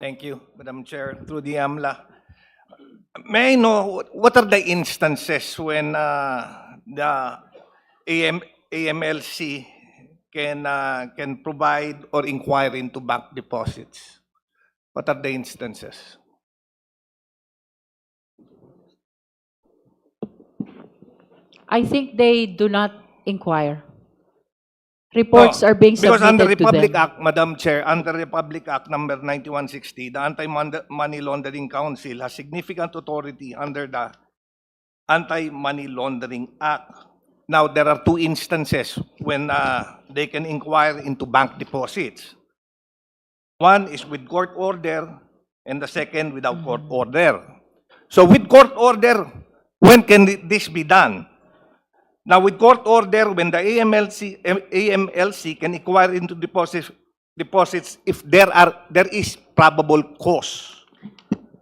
Thank you, Madam Chair. Through the AMLA. May I know what are the instances when the AMLC can provide or inquire into bank deposits? What are the instances? I think they do not inquire. Reports No, are being because under submitted to Republic them. Act, Madam Chair, under Republic Act number 9160, the Anti-Money Laundering Council has significant authority under the Anti-Money Laundering Act. Now, there are two instances when they can inquire into bank deposits. One is with court order, and the second without court order. So with court order, when can this be done? Now, with court order, when the AMLC can inquire into deposits if there is probable cause.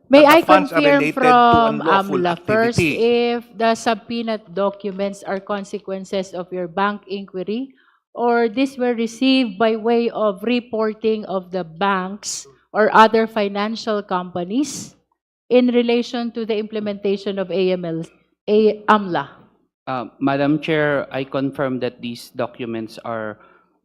May that the I funds are confirm related to from unlawful AMLA first activity. if the subpoena documents are consequences of your bank inquiry, or these were received by way of reporting of the banks or other financial companies in relation to the implementation of AMLA? Madam Chair, I confirm that these documents are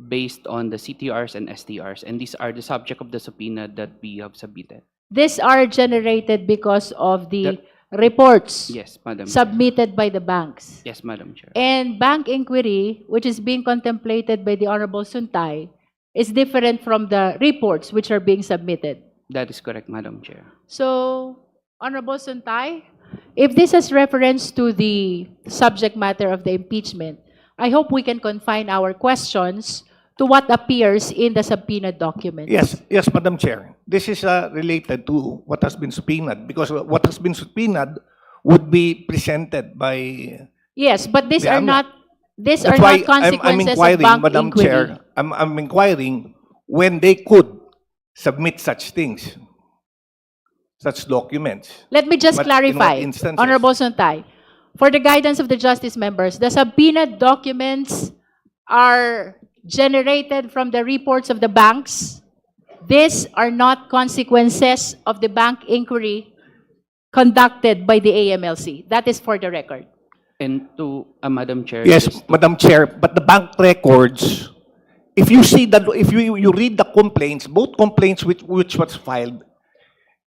based on the CTRs and STRs, and these are the subject of the subpoena that we have submitted. These are generated because of the That- reports Yes, Madam Chair. submitted by the banks. Yes, Madam Chair. And bank inquiry, which is being contemplated by the Honorable Suntay, is different from the reports which are being submitted. That is correct, Madam Chair. So, Honorable Suntay, if this has reference to the subject matter of the impeachment, I hope we can confine our questions to what appears in the subpoena documents. Yes, Madam Chair. This is related to what has been subpoenaed, because what has been subpoenaed would be presented by. Yes, but these Yeah, are I'm not these are That's why not consequences I'm of inquiring, bank Madam inquiry. Chair. I'm inquiring when they could submit such things, such documents. Let me just But in what clarify, instances? Honorable Suntay, for the guidance of the justice members, the subpoena documents are generated from the reports of the banks. These are not consequences of the bank inquiry conducted by the AMLC. That is for the record. And to Madam Chair. Yes, just to- Madam Chair, but the bank records, if you see that, if you read the complaints, both complaints which was filed,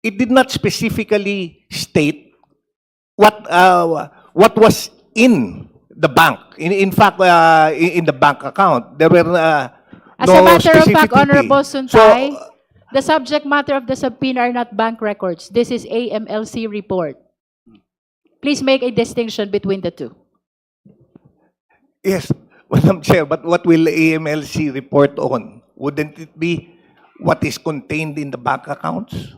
it did not specifically state what was in the bank. In fact, in the bank account, there were As no a matter of fact, specificity. Honorable Suntay, So, the subject matter of the subpoena are not bank records. This is AMLC report. Please make a distinction between the two. yes, Madam Chair, but what will AMLC report on? Wouldn't it be what is contained in the bank accounts?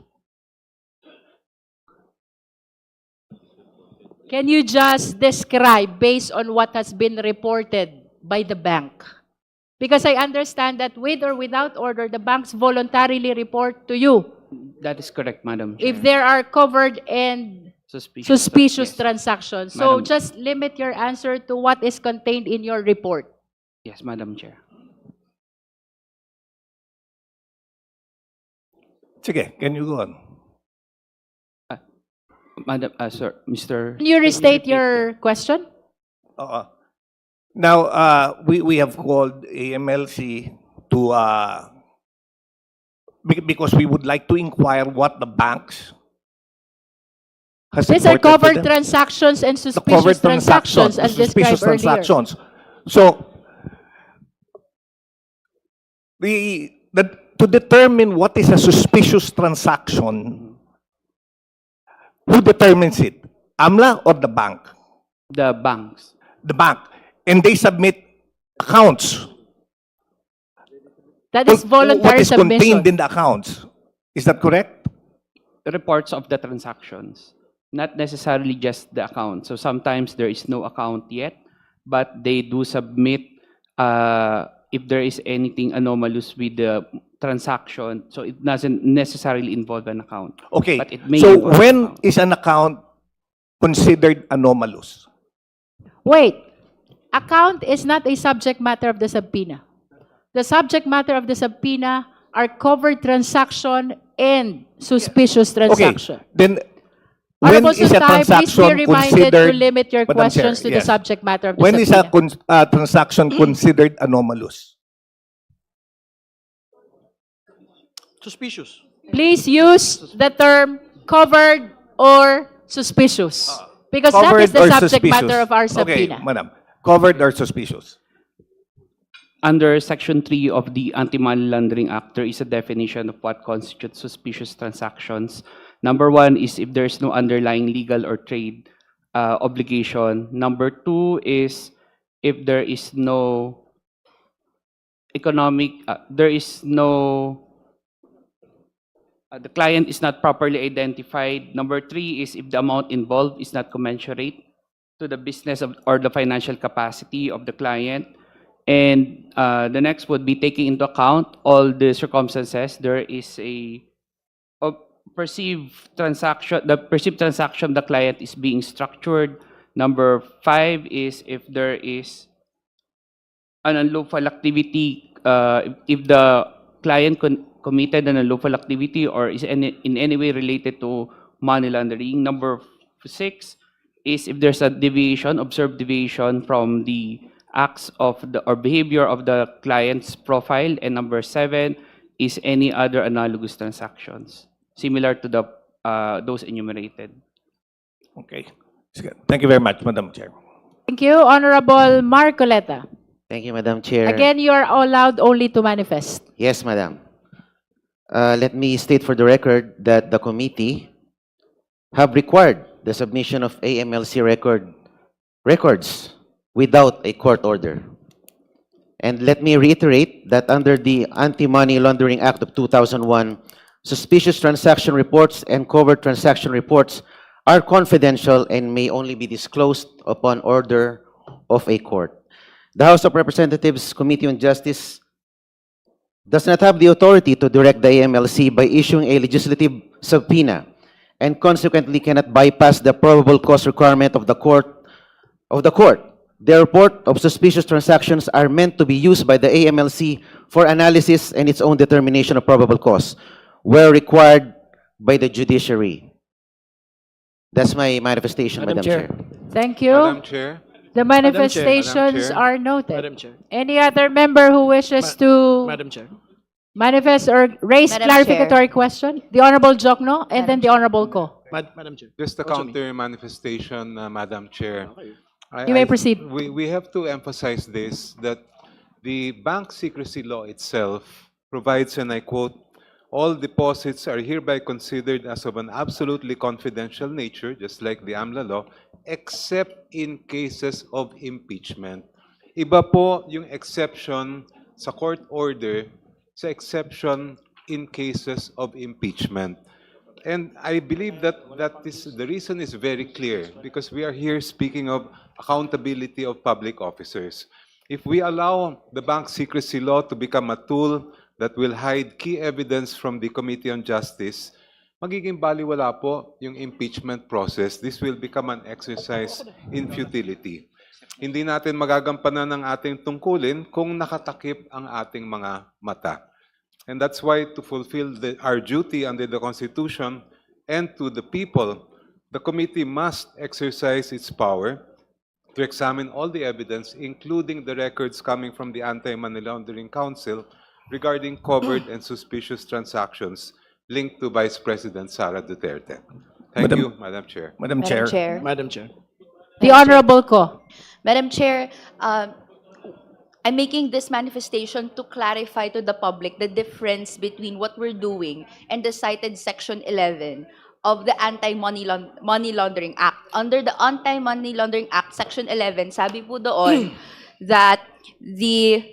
Can you just describe based on what has been reported by the bank? Because I understand that with or without order, the banks voluntarily report to you That is correct, Madam Chair. if there are covered and suspicious yes. transactions. So Madam- just limit your answer to what is contained in your report. Yes, Madam Chair. Sige, can you go on? Madam, sir, Mr. Can you restate repeat your question? Now, we have called AMLC to, because we would like to inquire what the banks has These are reported to covered them. transactions and The covered suspicious transactions as suspicious described earlier. transactions. So, to determine what is a suspicious transaction, who determines it? AMLA or the bank? The banks. The bank. And they submit accounts. That is What voluntary is contained submission. in the accounts. Is that correct? Reports of the transactions, not necessarily just the account. So sometimes there is no account yet, but they do submit if there is anything anomalous with the transaction. So it doesn't necessarily involve an account. Okay. But it may So involve an when account. is an account considered anomalous? Wait. Account is not a subject matter of the subpoena. The subject matter of the subpoena are covered transaction and suspicious transaction. Then, when Honorable is a Suntay, please be transaction reminded to considered, limit your Madam Chair, questions to the yes. subject matter of the when is a subpoena. transaction considered anomalous? Suspicious. Please use the term covered or suspicious. Because that Covered is the or subject suspicious? matter of our Okay, subpoena. madam. Covered or suspicious? Under Section 3 of the Anti-Money Laundering Act, there is a definition of what constitutes suspicious transactions. Number one is if there's no underlying legal or trade obligation. Number two is if there is no economic, the client is not properly identified. Number three is if the amount involved is not commensurate to the business or the financial capacity of the client. And the next would be taking into account all the circumstances. There is a perceived transaction, the perceived transaction of the client is being structured. Number five is if there is an unlawful activity, if the client committed an unlawful activity or is in any way related to money laundering. Number six is if there's a deviation, observed deviation from the acts of the or behavior of the client's profile. And number seven is any other analogous transactions similar to the those enumerated. Okay. Sige. Thank you very much, Madam Chair. Thank you, Honorable Marcoleta. Thank you, Madam Chair. Again, you are allowed only to manifest. Yes, Madam. Let me state for the record that the committee have required the submission of AMLC records without a court order. And let me reiterate that under the Anti-Money Laundering Act of 2001, suspicious transaction reports and covert transaction reports are confidential and may only be disclosed upon order of a court. The House of Representatives Committee on Justice does not have the authority to direct the AMLC by issuing a legislative subpoena and consequently cannot bypass the probable cause requirement of the court. The report of suspicious transactions are meant to be used by the AMLC for analysis and its own determination of probable cause, where required by the judiciary. That's my manifestation, Madam Chair. Thank you. Madam Chair, The manifestations Chair. are noted. Madam Chair. Any other member who wishes to Madam Chair. manifest or raise Madam clarificatory question? The Honorable Jokno and then the Honorable Ko. Madam Chair. just a Also me. counter manifestation, Madam Chair. You may proceed. We have to emphasize this, that the bank secrecy law itself provides, and I quote, all deposits are hereby considered as of an absolutely confidential nature, just like the AMLA law, except in cases of impeachment. Iba po yung exception sa court order sa exception in cases of impeachment. And I believe that the reason is very clear because we are here speaking of accountability of public officers. If we allow the bank secrecy law to become a tool that will hide key evidence from the Committee on Justice, magiging baliwala po yung impeachment process. This will become an exercise in futility. Hindi natin magagampanan ng ating tungkulin kung nakatakip ang ating mga mata. And that's why to fulfill our duty under the Constitution and to the people, the committee must exercise its power to examine all the evidence, including the records coming from the Anti-Money Laundering Council regarding covered and suspicious transactions linked to Vice President Sara Duterte. Thank you, Madam Chair. Madam Madam Chair. Chair. Madam Chair. The Honorable Ko. Madam Chair, I'm making this manifestation to clarify to the public the difference between what we're doing and the cited Section 11 of the Anti-Money Laundering Act. Under the Anti-Money Laundering Act, Section 11, sabi po doon that the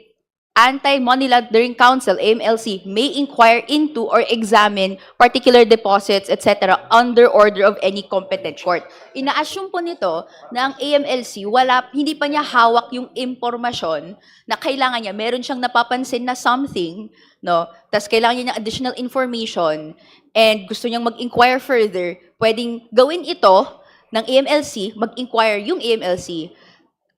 Anti-Money Laundering Council, AMLC, may inquire into or examine particular deposits, etc. under order of any competent court. Ina-assume po nito na ang AMLC, hindi pa niya hawak yung impormasyon na kailangan niya. Meron siyang napapansin na something, no? Tas kailangan niya ng additional information and gusto niyang mag-inquire further. Pwedeng gawin ito ng AMLC, mag-inquire yung AMLC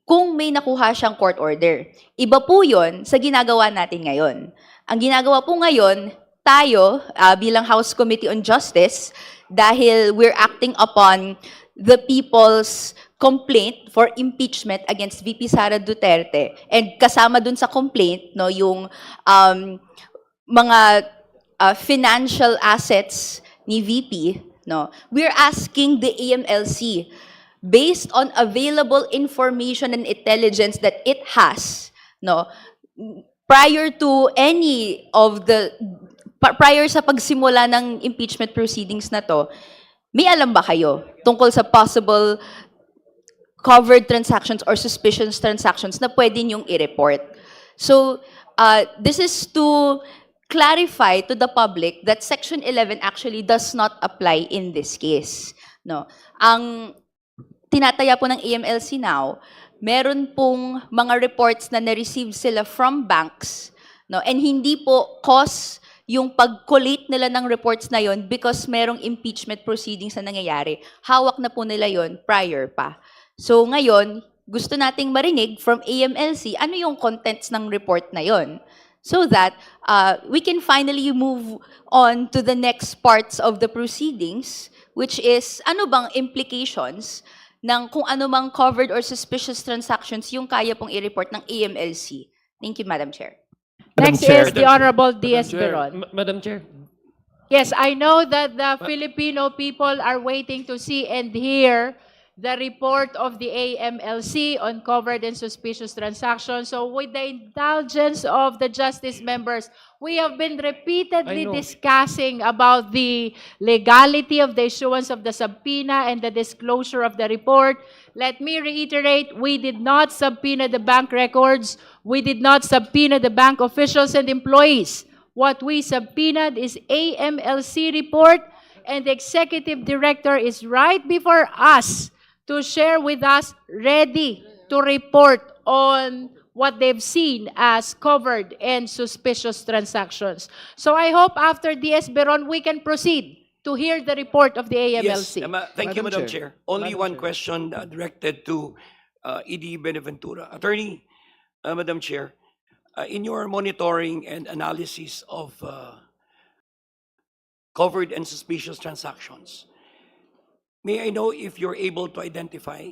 kung may nakuha siyang court order. Iba po yun sa ginagawa natin ngayon. Ang ginagawa po ngayon, tayo bilang House Committee on Justice, dahil we're acting upon the people's complaint for impeachment against VP Sara Duterte, and kasama dun sa complaint, no, yung mga financial assets ni VP, no, we're asking the AMLC, based on available information and intelligence that it has, no, prior to any of the, prior sa pagsimula ng impeachment proceedings na to, may alam ba kayo tungkol sa possible covered transactions or suspicious transactions na pwede niyong i-report? So, this is to clarify to the public that Section 11 actually does not apply in this case. No? Ang tinataya po ng AMLC now, meron pong mga reports na na-receive sila from banks, no? And hindi po cause yung pag-collate nila ng reports na yon because merong impeachment proceedings na nangyayari. Hawak na po nila yon prior pa. So ngayon, gusto nating marinig from AMLC ano yung contents ng report na yon, so that we can finally move on to the next parts of the proceedings, which is ano bang implications ng kung ano mang covered or suspicious transactions yung kaya pong i-report ng AMLC. Thank you, Madam Chair. Next is the Honorable D.S. Beron. Madam Chair. Yes, I know that the Filipino people are waiting to see and hear the report of the AMLC on covered and suspicious transactions. So with the indulgence of the justice members, we have been repeatedly discussing about the legality of the issuance of the subpoena and the disclosure of the report. Let me reiterate, we did not subpoena the bank records. We did not subpoena the bank officials and employees. What we subpoenaed is AMLC report, and the executive director is right before us to share with us, ready to report on what they've seen as covered and suspicious transactions. So I hope after DS Beron, we can proceed to hear the report of the AMLC. Yes, thank you, Madam Madam Chair. Chair. Only Madam one Chair. question directed to ED Benaventura. Attorney, Madam Chair, in your monitoring and analysis of covered and suspicious transactions, may I know if you're able to identify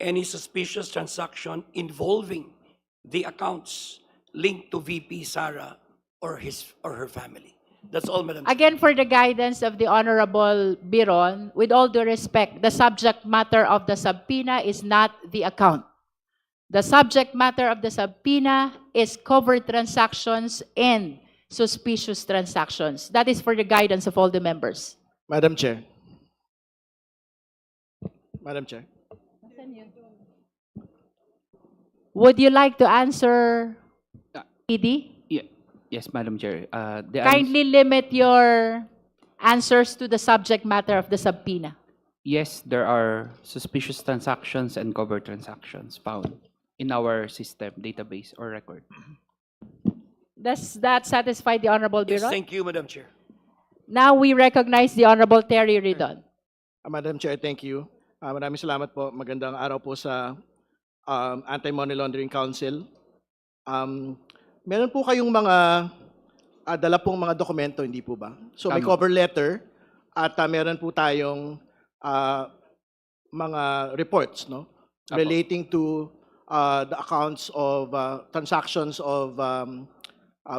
any suspicious transaction involving the accounts linked to VP Sara or his or her family? That's all, Madam Chair. Again, for the guidance of the Honorable Biron, with all due respect, the subject matter of the subpoena is not the account. The subject matter of the subpoena is covered transactions and suspicious transactions. That is for the guidance of all the members. Madam Chair. Madam Chair. Would you like to answer, ED? Yes, Madam Chair. Kindly limit your answers to the subject matter of the subpoena. Yes, there are suspicious transactions and covered transactions found in our system, database, or record. Does that satisfy the Honorable Yes, Biron? thank you, Madam Chair. Now we recognize the Honorable Terry Ridon. Madam Chair, thank you. Maraming salamat po. Magandang araw po sa Anti-Money Laundering Council. Meron po kayong mga dala pong mga dokumento, hindi po ba? So may Tama. cover letter at meron po tayong mga reports, no? Apo. Relating to the accounts of transactions of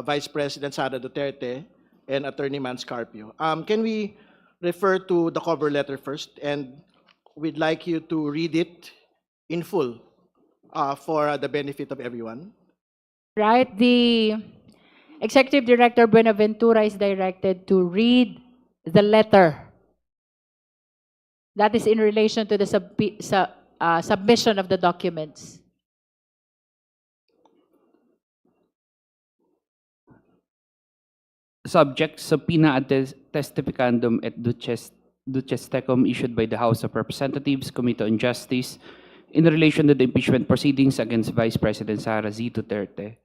Vice President Sara Duterte and Attorney Mans Carpio. Can we refer to the cover letter first, and we'd like you to read it in full for the benefit of everyone. Right, the Executive Director Buenaventura is directed to read the letter. That is in relation to the submission of the documents. Subject, subpoena ad testificandum et duces tecum issued by the House of Representatives, Committee on Justice, in relation to the impeachment proceedings against Vice President Sara Z. Duterte.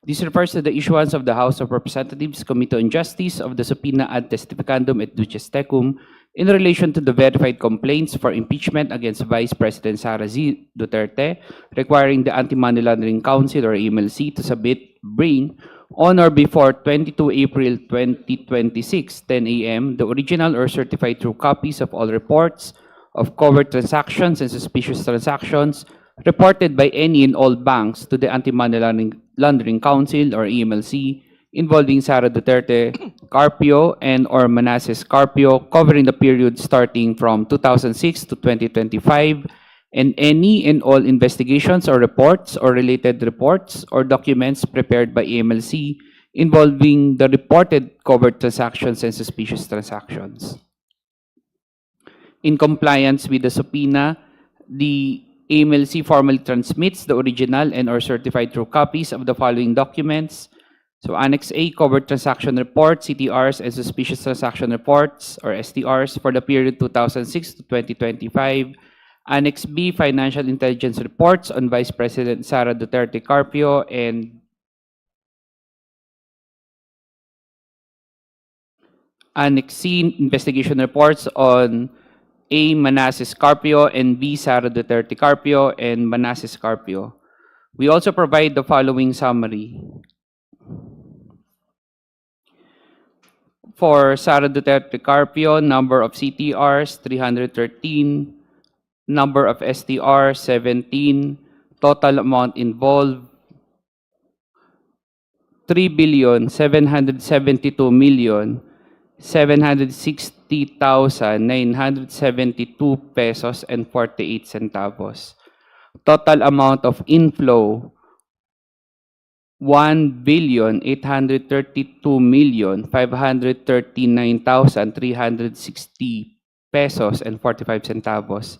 This refers to the issuance of the House of Representatives, Committee on Justice of the subpoena ad testificandum et duces tecum in relation to the verified complaints for impeachment against Vice President Sara Z. Duterte, requiring the Anti-Money Laundering Council or AMLC to submit, bring, On or before 22 April 2026, 10 a.m., the original or certified true copies of all reports of covered transactions and suspicious transactions reported by any and all banks to the Anti-Money Laundering Council or AMLC involving Sara Duterte Carpio and or Manasseh Carpio covering the period starting from 2006 to 2025, and any and all investigations or reports or related reports or documents prepared by AMLC involving the reported covered transactions and suspicious transactions. In compliance with the subpoena, the AMLC formally transmits the original and or certified true copies of the following documents. So Annex A, covered transaction report, CTRs, and suspicious transaction reports, or STRs, for the period 2006 to 2025. Annex B, financial intelligence reports on Vice President Sara Duterte Carpio and Annex C, investigation reports on A, Manasseh Carpio, and B, Sara Duterte Carpio and Manasseh Carpio. We also provide the following summary. For Sara Duterte Carpio, number of CTRs, 313. Number of STR, 17. Total amount involved, 3,772,760,972 pesos and 48 centavos. Total amount of inflow, 1,832,539,360 pesos and 45 centavos.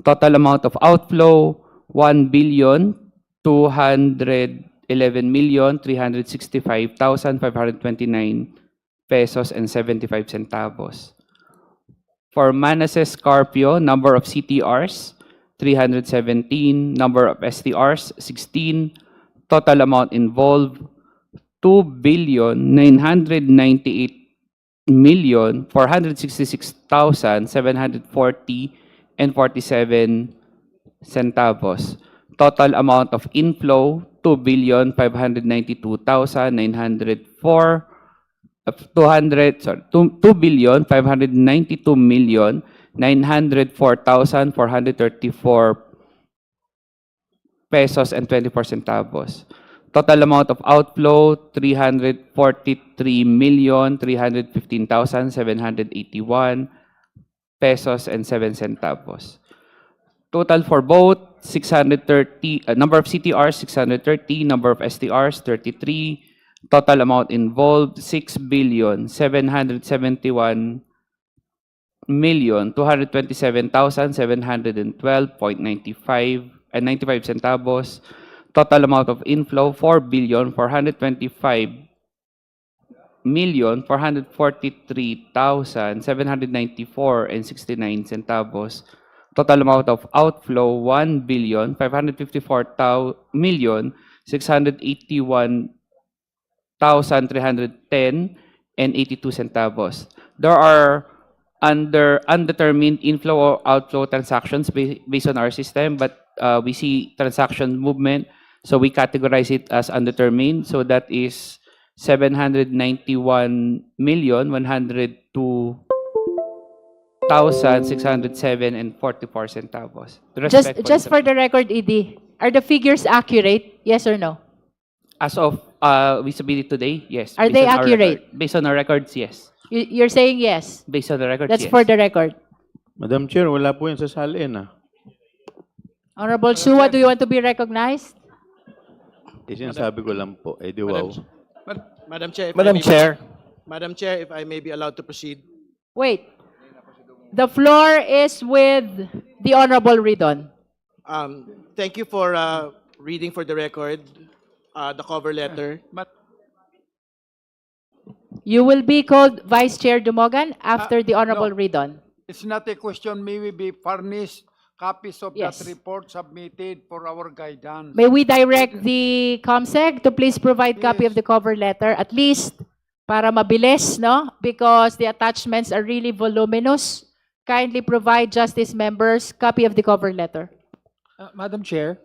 Total amount of outflow, 1,211,365,529 pesos and 75 centavos. For Manasseh Carpio, number of CTRs, 317. Number of STRs, 16. Total amount involved, 2,998,466,740 and 47 centavos. Total amount of inflow, 2,592,904,434 pesos and 24 centavos. Total amount of outflow, 343,315,781 pesos and 7 centavos. Total for both, 630, number of CTRs, 630, number of STRs, 33. Total amount involved, 6,721,227,712.95 and 95 centavos. Total amount of inflow, 4,425,443,794 and 69 centavos. Total amount of outflow, 1,554,681,310 and 82 centavos. There are undetermined inflow or outflow transactions based on our system, but we see transaction movement, so we categorize it as undetermined. So that is 791,102,607 and 44 centavos. Just for the record, ED, are the figures accurate? Yes or no? As of we submitted today, yes. Are Based they on our accurate? record. Based on our records, yes. You're saying yes. Based on the records, That's yes. for the record. Madam Chair, wala po yan sa salin Honorable Shua, do you want to be recognized? Sinasabi ko lang po, di wow. Madam Chair, if I Madam may be- Chair. Madam Chair, if I may be allowed to proceed. Wait. The floor is with the Honorable Ridon. Thank you for reading for the record the cover letter. You will be called Vice Chair Dumogan after the Honorable Ridon. It's not a question, may we be furnished copies of Yes. that report submitted for our guidance. May we direct the COMSEC to please provide copy of the cover letter, at least para mabilis, no? Because the attachments are really voluminous. Kindly provide Justice members copy of the cover letter. Madam Chair,